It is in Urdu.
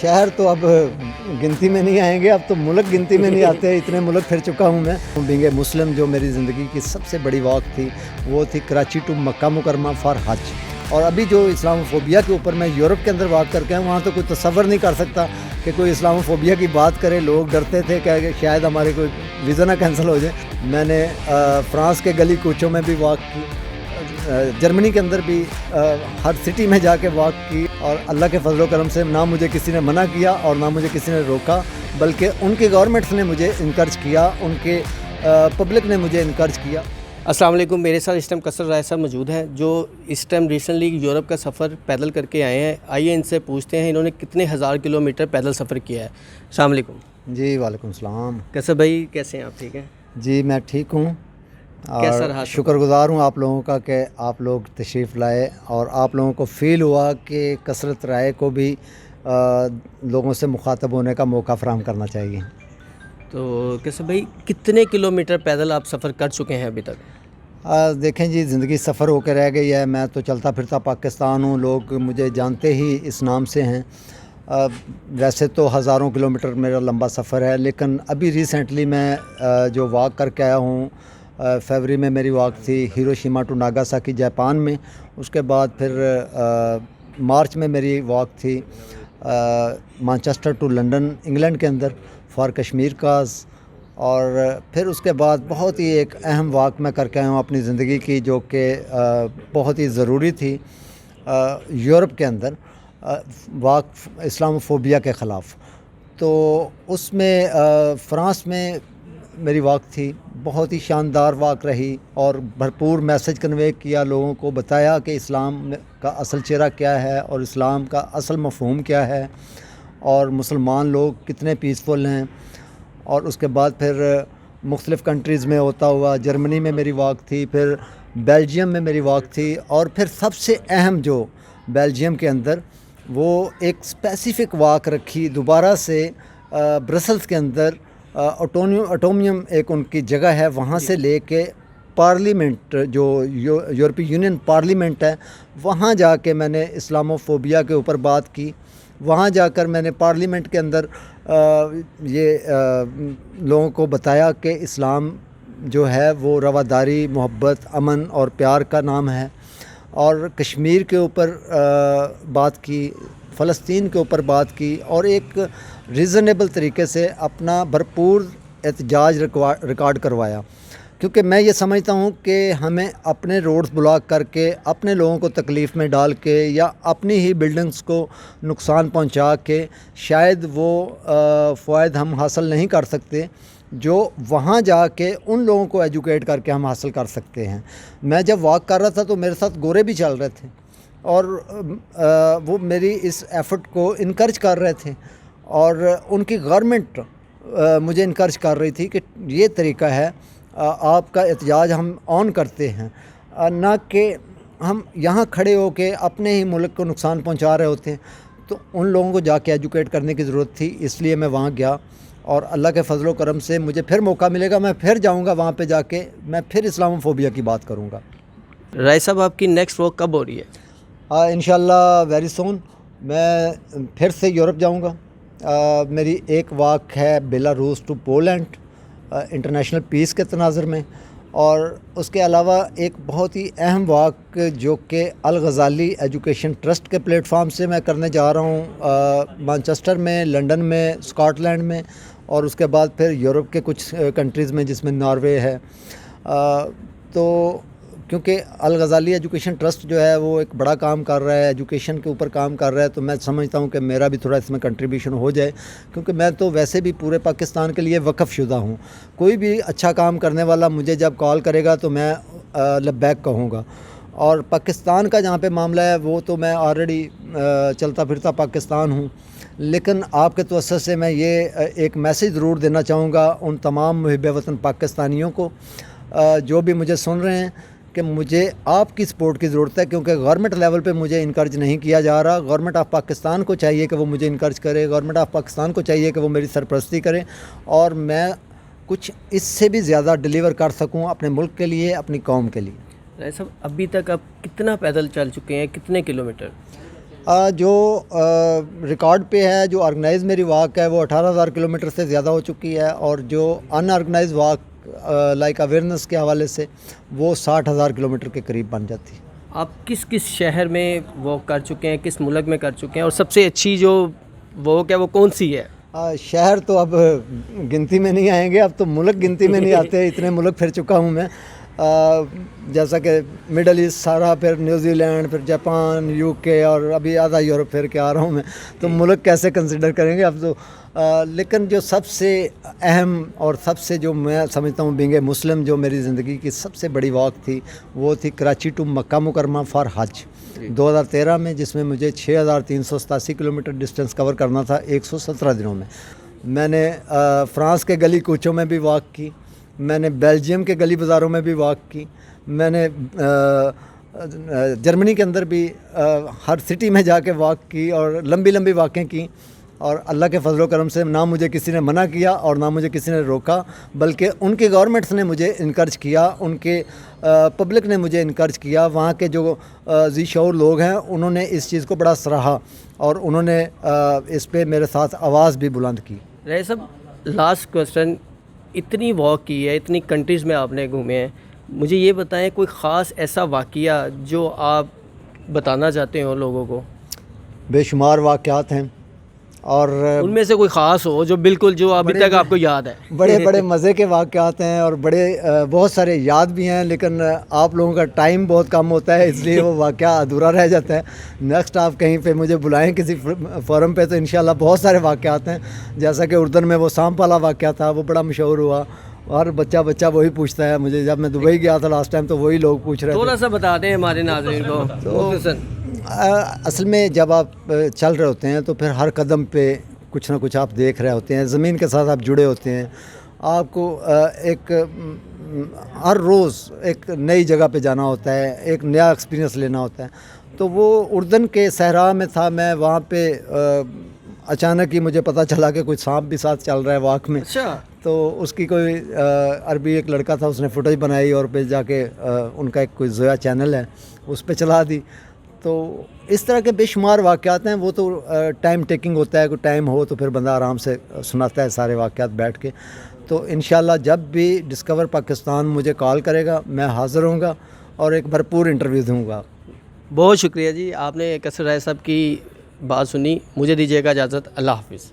شہر تو اب گنتی میں نہیں آئیں گے، اب تو ملک گنتی میں نہیں آتے، اتنے ملک پھر چکا ہوں میں. بینگ اے مسلم جو میری زندگی کی سب سے بڑی واک تھی وہ تھی کراچی ٹو مکہ مکرمہ فار حج. اور ابھی جو اسلام فوبیا کے اوپر میں یورپ کے اندر واک کر کے ہوں، وہاں تو کوئی تصور نہیں کر سکتا کہ کوئی اسلام فوبیا کی بات کرے. لوگ ڈرتے تھے کہ شاید ہمارے کوئی ویزا نہ کینسل ہو جائے. میں نے فرانس کے گلی کوچوں میں بھی واک کی، جرمنی کے اندر بھی ہر سٹی میں جا کے واک کی، اور اللہ کے فضل و کرم سے نہ مجھے کسی نے منع کیا اور نہ مجھے کسی نے روکا، بلکہ ان کی گورنمنٹس نے مجھے انکرج کیا، ان کے پبلک نے مجھے انکرج کیا. السلام علیکم. میرے ساتھ اس ٹائم کثر رائے صاحب موجود ہیں جو اس ٹائم ریسنٹلی یورپ کا سفر پیدل کر کے آئے ہیں. آئیے ان سے پوچھتے ہیں انہوں نے کتنے ہزار کلومیٹر پیدل سفر کیا ہے. السلام علیکم. جی وعلیکم السلام. کثر بھائی کیسے ہیں آپ؟ ٹھیک ہیں جی میں ٹھیک ہوں، کیسا اور رہا؟ شکر گزار ہوں آپ لوگوں کا کہ آپ لوگ تشریف لائے، اور آپ لوگوں کو فیل ہوا کہ کثرت رائے کو بھی لوگوں سے مخاطب ہونے کا موقع فراہم کرنا چاہیے. تو کثر بھائی کتنے کلومیٹر پیدل آپ سفر کر چکے ہیں ابھی تک؟ دیکھیں جی، زندگی سفر ہو کے رہ گئی ہے. میں تو چلتا پھرتا پاکستان ہوں، لوگ مجھے جانتے ہی اس نام سے ہیں. ویسے تو ہزاروں کلومیٹر میرا لمبا سفر ہے، لیکن ابھی ریسنٹلی میں جو واک کر کے آیا ہوں، فیبری میں میری واک تھی ہیروشیما ٹو ناگاساکی جاپان میں. اس کے بعد پھر مارچ میں میری واک تھی مانچسٹر ٹو لنڈن انگلینڈ کے اندر فار کشمیر کاز. اور پھر اس کے بعد بہت ہی ایک اہم واک میں کر کے آیا ہوں اپنی زندگی کی، جو کہ بہت ہی ضروری تھی یورپ کے اندر، واک اسلام فوبیا کے خلاف. تو اس میں فرانس میں میری واک تھی، بہت ہی شاندار واک رہی، اور بھرپور میسج کنوے کیا، لوگوں کو بتایا کہ اسلام کا اصل چہرہ کیا ہے اور اسلام کا اصل مفہوم کیا ہے، اور مسلمان لوگ کتنے پیسفل ہیں. اور اس کے بعد پھر مختلف کنٹریز میں ہوتا ہوا جرمنی میں میری واک تھی، پھر بیلجیم میں میری واک تھی، اور پھر سب سے اہم جو بیلجیم کے اندر وہ ایک اسپیسیفک واک رکھی دوبارہ سے برسلز کے اندر. اٹومیم ایک ان کی جگہ ہے، وہاں سے لے کے پارلیمنٹ جو یورپی یونین پارلیمنٹ ہے، وہاں جا کے میں نے اسلام فوبیا کے اوپر بات کی. وہاں جا کر میں نے پارلیمنٹ کے اندر یہ لوگوں کو بتایا کہ اسلام جو ہے وہ رواداری، محبت، امن اور پیار کا نام ہے. اور کشمیر کے اوپر بات کی، فلسطین کے اوپر بات کی، اور ایک ریزنیبل طریقے سے اپنا بھرپور احتجاج ریکارڈ کروایا. کیونکہ میں یہ سمجھتا ہوں کہ ہمیں اپنے روڈز بلاک کر کے، اپنے لوگوں کو تکلیف میں ڈال کے، یا اپنی ہی بلڈنگز کو نقصان پہنچا کے شاید وہ فوائد ہم حاصل نہیں کر سکتے جو وہاں جا کے ان لوگوں کو ایجوکیٹ کر کے ہم حاصل کر سکتے ہیں. میں جب واک کر رہا تھا تو میرے ساتھ گورے بھی چل رہے تھے، اور وہ میری اس ایفرٹ کو انکرج کر رہے تھے، اور ان کی گورنمنٹ مجھے انکرج کر رہی تھی کہ یہ طریقہ ہے آپ کا احتجاج ہم آن کرتے ہیں، نہ کہ ہم یہاں کھڑے ہو کے اپنے ہی ملک کو نقصان پہنچا رہے ہوتے ہیں. تو ان لوگوں کو جا کے ایجوکیٹ کرنے کی ضرورت تھی، اس لیے میں وہاں گیا، اور اللہ کے فضل و کرم سے مجھے پھر موقع ملے گا، میں پھر جاؤں گا وہاں پہ، جا کے میں پھر اسلام فوبیا کی بات کروں گا. رائے صاحب آپ کی نیکسٹ واک کب ہو رہی ہے؟ انشاءاللہ ویری سون میں پھر سے یورپ جاؤں گا. میری ایک واک ہے Belarus to Poland international peace کے تناظر میں، اور اس کے علاوہ ایک بہت ہی اہم واک جو کہ الغزالی ایجوکیشن ٹرسٹ کے پلیٹ فارم سے میں کرنے جا رہا ہوں، مانچسٹر میں، لنڈن میں، اسکاٹ لینڈ میں، اور اس کے بعد پھر یورپ کے کچھ کنٹریز میں جس میں ناروے ہے. تو کیونکہ الغزالی ایجوکیشن ٹرسٹ جو ہے وہ ایک بڑا کام کر رہا ہے، ایجوکیشن کے اوپر کام کر رہا ہے، تو میں سمجھتا ہوں کہ میرا بھی تھوڑا اس میں کنٹریبیوشن ہو جائے، کیونکہ میں تو ویسے بھی پورے پاکستان کے لیے وقف شدہ ہوں. کوئی بھی اچھا کام کرنے والا مجھے جب کال کرے گا تو میں لبیک کہوں گا. اور پاکستان کا جہاں پہ معاملہ ہے وہ تو میں آلریڈی چلتا پھرتا پاکستان ہوں، لیکن آپ کے توسط سے میں یہ ایک میسیج ضرور دینا چاہوں گا ان تمام محب وطن پاکستانیوں کو جو بھی مجھے سن رہے ہیں، کہ مجھے آپ کی سپورٹ کی ضرورت ہے، کیونکہ گورنمنٹ لیول پہ مجھے انکرج نہیں کیا جا رہا. گورنمنٹ آف پاکستان کو چاہیے کہ وہ مجھے انکرج کرے، گورنمنٹ آف پاکستان کو چاہیے کہ وہ میری سرپرستی کرے، اور میں کچھ اس سے بھی زیادہ ڈیلیور کر سکوں اپنے ملک کے لیے، اپنی قوم کے لیے. رائے صاحب ابھی تک آپ کتنا پیدل چل چکے ہیں، کتنے کلومیٹر؟ جو ریکارڈ پہ ہے، جو آرگنائز میری واک ہے وہ 18,000 کلومیٹر سے زیادہ ہو چکی ہے، اور جو ان آرگنائز واک لائک اویئرنیس کے حوالے سے وہ 60,000 کلومیٹر کے قریب بن جاتی ہے۔ آپ کس کس شہر میں واک کر چکے ہیں، کس ملک میں کر چکے ہیں، اور سب سے اچھی جو واک ہے وہ کون سی ہے؟ شہر تو اب گنتی میں نہیں آئیں گے، اب تو ملک گنتی میں نہیں آتے، اتنے ملک پھر چکا ہوں میں، جیسا کہ مڈل ایسٹ سارا، پھر نیوزی لینڈ، پھر جاپان، یو کے، اور ابھی آدھا یورپ پھر کے آ رہا ہوں میں، تو ملک کیسے کنسیڈر کریں گے اب تو۔ لیکن جو سب سے اہم اور سب سے جو میں سمجھتا ہوں بینگ اے مسلم جو میری زندگی کی سب سے بڑی واک تھی وہ تھی کراچی ٹو مکہ مکرمہ فار حج 2013 میں، جس میں مجھے 6,387 کلومیٹر ڈسٹینس کور کرنا تھا 117 دنوں میں۔ میں نے فرانس کے گلی کوچوں میں بھی واک کی، میں نے بیلجیم کے گلی بازاروں میں بھی واک کی، میں نے جرمنی کے اندر بھی ہر سٹی میں جا کے واک کی، اور لمبی لمبی واکیں کی، اور اللہ کے فضل و کرم سے نہ مجھے کسی نے منع کیا اور نہ مجھے کسی نے روکا، بلکہ ان کی گورنمنٹس نے مجھے انکرج کیا، ان کے پبلک نے مجھے انکرج کیا، وہاں کے جو ذی شعور لوگ ہیں انہوں نے اس چیز کو بڑا سراہا، اور انہوں نے اس پہ میرے ساتھ آواز بھی بلند کی۔ رئیس صاحب، لاسٹ کوسچن، اتنی واک کی ہے، اتنی کنٹریز میں آپ نے گھومے ہیں، مجھے یہ بتائیں کوئی خاص ایسا واقعہ جو آپ بتانا چاہتے ہو لوگوں کو؟ بے شمار واقعات ہیں، اور ان میں سے کوئی خاص ہو جو بالکل جو ابھی تک آپ کو یاد ہے؟ بڑے بڑے مزے کے واقعات ہیں، اور بہت سارے یاد بھی ہیں، لیکن آپ لوگوں کا ٹائم بہت کم ہوتا ہے، اس لیے وہ واقعہ ادھورا رہ جاتا ہے۔ نیکسٹ آپ کہیں پہ مجھے بلائیں کسی فورم پہ تو انشاءاللہ بہت سارے واقعات ہیں، جیسا کہ اردن میں وہ سانپ والا واقعہ تھا، وہ بڑا مشہور ہوا، اور بچہ وہی پوچھتا ہے مجھے، جب میں دبئی گیا تھا لاسٹ ٹائم تو وہی لوگ پوچھ رہے تھے۔ تھوڑا سا بتا دیں ہمارے ناظرین کو۔ اصل میں جب آپ چل رہے ہوتے ہیں تو پھر ہر قدم پہ کچھ نہ کچھ آپ دیکھ رہے ہوتے ہیں، زمین کے ساتھ آپ جڑے ہوتے ہیں، آپ کو ایک ہر روز ایک نئی جگہ پہ جانا ہوتا ہے، ایک نیا ایکسپیرینس لینا ہوتا ہے۔ تو وہ اردن کے صحرا میں تھا میں، وہاں پہ اچانک ہی مجھے پتہ چلا کہ کوئی سانپ بھی ساتھ چل رہا ہے واک میں۔ اچھا، تو اس کی کوئی عربی ایک لڑکا تھا، اس نے فوٹیج بنائی، اور پھر جا کے ان کا ایک کوئی زویا چینل ہے اس پہ چلا دی۔ تو اس طرح کے بے شمار واقعات ہیں، وہ تو ٹائم ٹیکنگ ہوتا ہے، کوئی ٹائم ہو تو پھر بندہ آرام سے سناتا ہے سارے واقعات بیٹھ کے۔ تو انشاءاللہ جب بھی ڈسکور پاکستان مجھے کال کرے گا میں حاضر ہوں گا، اور ایک بھرپور انٹرویو دوں گا۔ بہت شکریہ جی، آپ نے قصر رائے صاحب کی بات سنی، مجھے دیجیے گا اجازت، اللہ حافظ۔